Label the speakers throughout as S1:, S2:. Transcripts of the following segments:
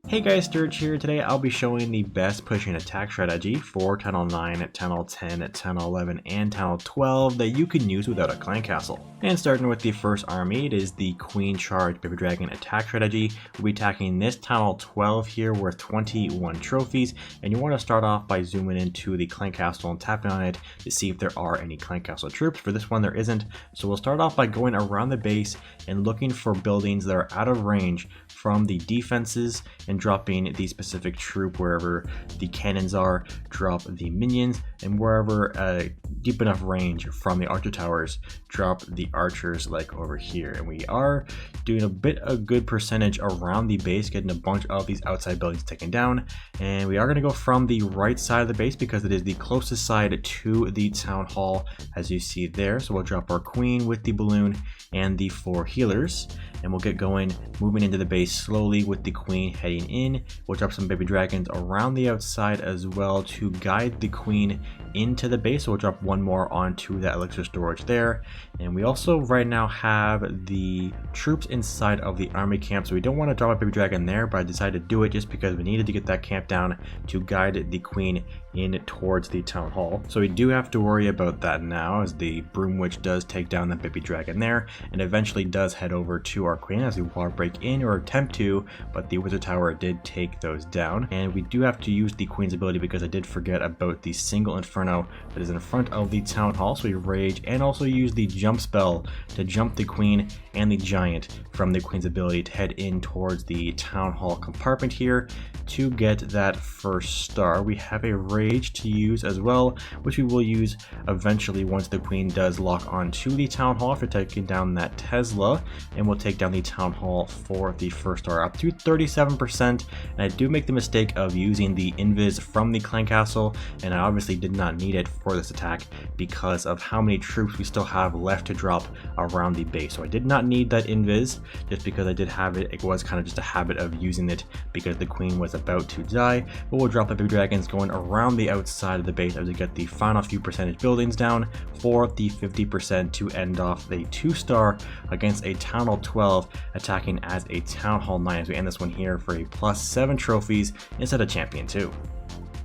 S1: Hey guys, Sturge here. Today I'll be showing the best pushing attack strategy for TH9, TH10, TH11, and TH12 that you can use without a clan castle. And starting with the first army, it is the Queen Charge Baby Dragon attack strategy. We'll be attacking this TH12 here worth 21 trophies, and you want to start off by zooming into the clan castle and tapping on it to see if there are any clan castle troops. For this one there isn't, so we'll start off by going around the base and looking for buildings that are out of range from the defenses and dropping the specific troop wherever the cannons are, drop the minions, and wherever deep enough range from the archer towers, drop the archers like over here. And we are doing a good percentage around the base, getting a bunch of these outside buildings taken down. And we are going to go from the right side of the base because it is the closest side to the town hall, as you see there. So we'll drop our queen with the balloon and the 4 healers, and we'll get going, moving into the base slowly with the queen heading in. We'll drop some baby dragons around the outside as well to guide the queen into the base. So we'll drop one more onto that elixir storage there. And we also right now have the troops inside of the army camp, so we don't want to drop a baby dragon there, but I decided to do it just because we needed to get that camp down to guide the queen in towards the town hall. So we do have to worry about that now, as the broom witch does take down the baby dragon there and eventually does head over to our queen as we wall break in, or attempt to, but the wizard tower did take those down. And we do have to use the queen's ability because I did forget about the single inferno that is in front of the town hall. So we rage and also use the jump spell to jump the queen and the giant from the queen's ability to head in towards the town hall compartment here to get that first star. We have a rage to use as well, which we will use eventually once the queen does lock onto the town hall for taking down that Tesla, and we'll take down the town hall for the first star up to 37%. And I do make the mistake of using the invis from the clan castle, and I obviously did not need it for this attack because of how many troops we still have left to drop around the base. So I did not need that invis just because I did have it. It was kind of just a habit of using it because the queen was about to die. But we'll drop the big dragons going around the outside of the base as we get the final few percentage buildings down for the 50% to end off the 2-star against a town hall 12, attacking as a town hall 9 as we end this one here for a +7 trophies instead of champion 2.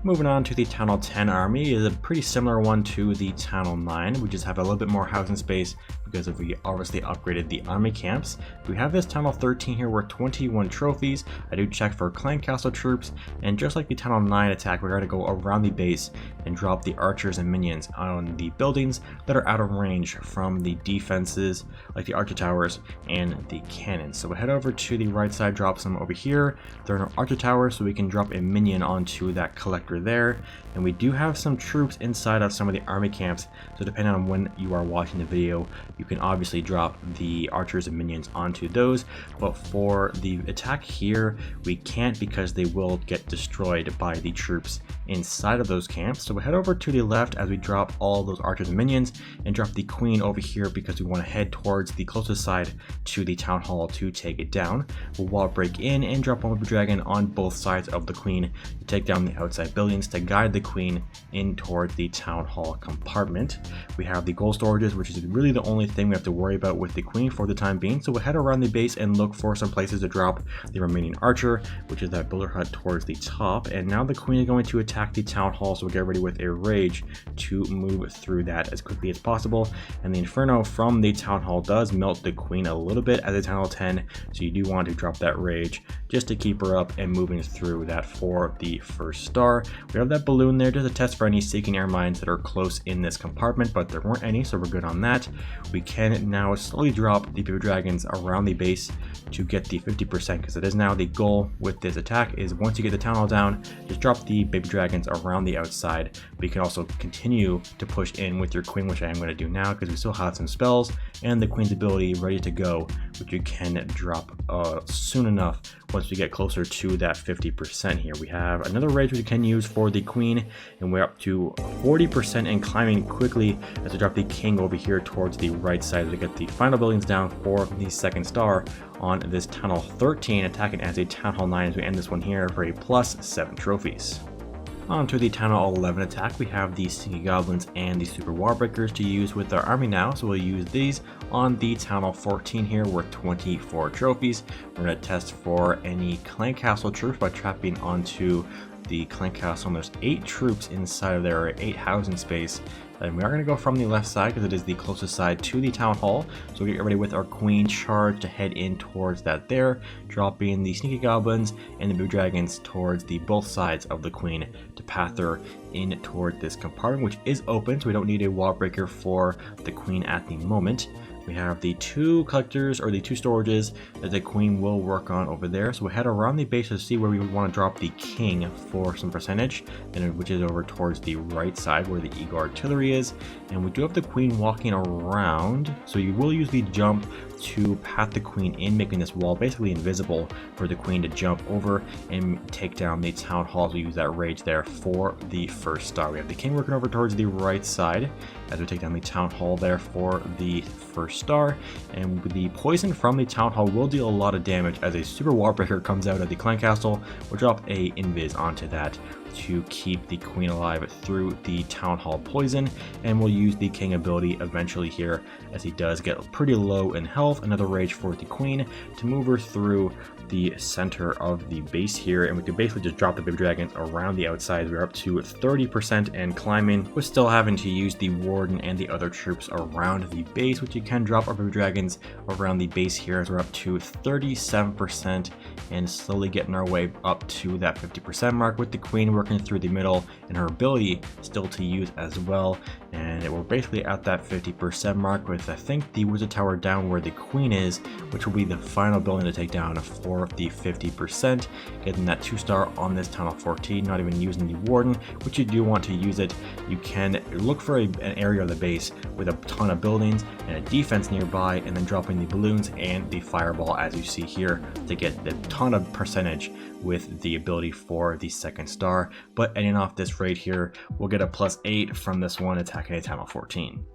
S1: Moving on to the Town Hall 10 army is a pretty similar one to the Town Hall 9. We just have a little bit more housing space because we obviously upgraded the army camps. We have this Town Hall 13 here worth 21 trophies. I do check for clan castle troops, and just like the Town Hall 9 attack, we're going to go around the base and drop the archers and minions on the buildings that are out of range from the defenses, like the archer towers and the cannons. So we'll head over to the right side, drop some over here. There are no archer towers, so we can drop a minion onto that collector there. And we do have some troops inside of some of the army camps, so depending on when you are watching the video, you can obviously drop the archers and minions onto those. But for the attack here, we can't because they will get destroyed by the troops inside of those camps. So we'll head over to the left as we drop all those archers and minions and drop the queen over here because we want to head towards the closest side to the town hall to take it down. We'll wall break in and drop one dragon on both sides of the queen to take down the outside buildings to guide the queen in towards the town hall compartment. We have the gold storages, which is really the only thing we have to worry about with the queen for the time being. So we'll head around the base and look for some places to drop the remaining archer, which is that builder hut towards the top. And now the queen is going to attack the town hall, so we'll get ready with a rage to move through that as quickly as possible. And the inferno from the town hall does melt the queen a little bit as a town hall 10, so you do want to drop that rage just to keep her up and moving through that for the first star. We have that balloon there just to test for any seeking air mines that are close in this compartment, but there weren't any, so we're good on that. We can now slowly drop the baby dragons around the base to get the 50%, because it is now the goal with this attack is once you get the town hall down, just drop the baby dragons around the outside. But you can also continue to push in with your queen, which I am going to do now because we still have some spells and the queen's ability ready to go, which you can drop soon enough once we get closer to that 50% here. We have another rage we can use for the queen, and we're up to 40% and climbing quickly as we drop the king over here towards the right side to get the final buildings down for the second star on this Town Hall 13, attacking as a Town Hall 9 as we end this one here for a +7 trophies. Onto the Town Hall 11 attack, we have the Sneaky Goblins and the Super Wall Breakers to use with our army now, so we'll use these on the Town Hall 14 here worth 24 trophies. We're going to test for any Clan Castle troops by trapping onto the Clan Castle, and there's 8 troops inside of there, or 8 housing space. And we are going to go from the left side because it is the closest side to the Town Hall. So we'll get ready with our Queen charge to head in towards that there, dropping the Sneaky Goblins and the Blue Dragons towards the both sides of the Queen to path her in toward this compartment, which is open, so we don't need a wall breaker for the Queen at the moment. We have the 2 collectors, or the 2 storages, that the Queen will work on over there. So we'll head around the base to see where we would want to drop the King for some percentage, and which is over towards the right side where the Eagle Artillery is. And we do have the Queen walking around, so you will use the jump to path the Queen in, making this wall basically invisible for the Queen to jump over and take down the Town Hall. So use that rage there for the first star. We have the King working over towards the right side as we take down the Town Hall there for the first star, and the poison from the Town Hall will deal a lot of damage as a Super Wall Breaker comes out of the Clan Castle. We'll drop a invis onto that to keep the Queen alive through the Town Hall poison, and we'll use the King ability eventually here as he does get pretty low in health. Another rage for the Queen to move her through the center of the base here, and we can basically just drop the baby dragons around the outside. We're up to 30% and climbing. We're still having to use the Warden and the other troops around the base, which you can drop our baby dragons around the base here as we're up to 37% and slowly getting our way up to that 50% mark, with the Queen working through the middle and her ability still to use as well. And we're basically at that 50% mark with, I think, the Wizard Tower down where the Queen is, which will be the final building to take down for the 50%. Getting that 2-star on this Town Hall 14, not even using the Warden, which you do want to use it. You can look for an area of the base with a ton of buildings and a defense nearby, and then dropping the balloons and the fireball as you see here to get a ton of percentage with the ability for the 2nd star. But ending off this raid here, we'll get a +8 from this one attacking a Town Hall 14.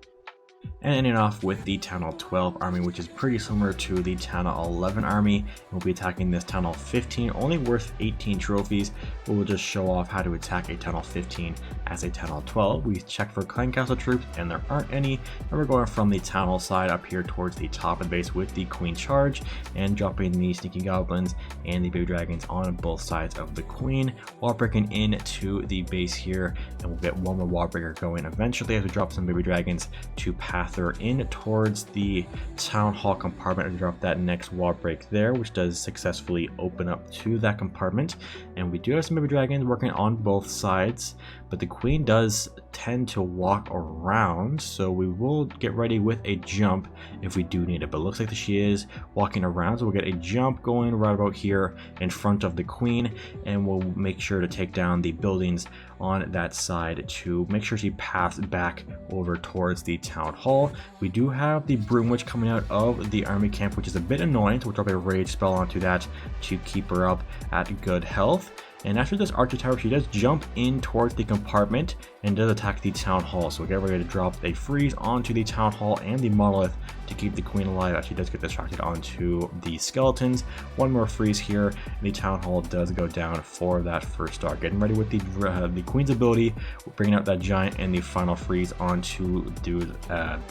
S1: And ending off with the Town Hall 12 army, which is pretty similar to the Town Hall 11 army. We'll be attacking this Town Hall 15, only worth 18 trophies, but we'll just show off how to attack a Town Hall 15 as a Town Hall 12. We check for Clan Castle troops, and there aren't any, and we're going from the Town Hall side up here towards the top of the base with the Queen charge, and dropping the Sneaky Goblins and the Baby Dragons on both sides of the Queen, while breaking into the base here, and we'll get one more wall breaker going eventually as we drop some Baby Dragons to path her in towards the Town Hall compartment and drop that next wall break there, which does successfully open up to that compartment. And we do have some Baby Dragons working on both sides, but the Queen does tend to walk around, so we will get ready with a jump if we do need it. But it looks like she is walking around, so we'll get a jump going right about here in front of the Queen, and we'll make sure to take down the buildings on that side to make sure she passed back over towards the Town Hall. We do have the Broom Witch coming out of the army camp, which is a bit annoying, so we'll drop a rage spell onto that to keep her up at good health. And after this Archer Tower, she does jump in towards the compartment and does attack the Town Hall. So we get ready to drop a freeze onto the Town Hall and the Monolith to keep the Queen alive. She does get distracted onto the skeletons. One more freeze here, and the Town Hall does go down for that first star. Getting ready with the Queen's ability, bringing out that Giant and the final freeze onto the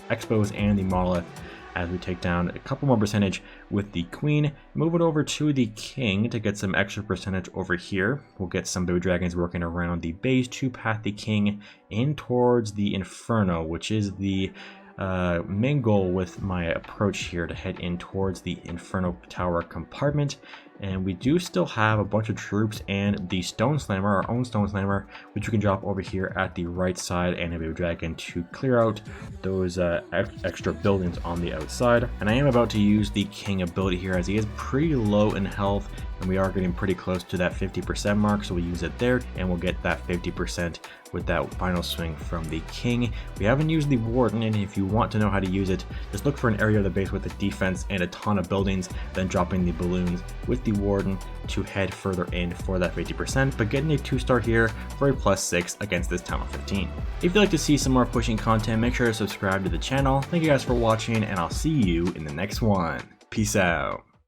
S1: Expos and the Monolith, as we take down a couple more percentage with the Queen. Move it over to the King to get some extra percentage over here. We'll get some Baby Dragons working around the base to path the King in towards the Inferno, which is the main goal with my approach here, to head in towards the Inferno Tower compartment. And we do still have a bunch of troops and the Stone Slammer, our own Stone Slammer, which we can drop over here at the right side, and a Baby Dragon to clear out those extra buildings on the outside. And I am about to use the King ability here, as he is pretty low in health, and we are getting pretty close to that 50% mark, so we'll use it there, and we'll get that 50% with that final swing from the King. We haven't used the Warden, and if you want to know how to use it, just look for an area of the base with a defense and a ton of buildings, then dropping the balloons with the Warden to head further in for that 50%, but getting a 2-star here for a +6 against this Town Hall 15. If you'd like to see some more pushing content, make sure to subscribe to the channel. Thank you guys for watching, and I'll see you in the next one. Peace out.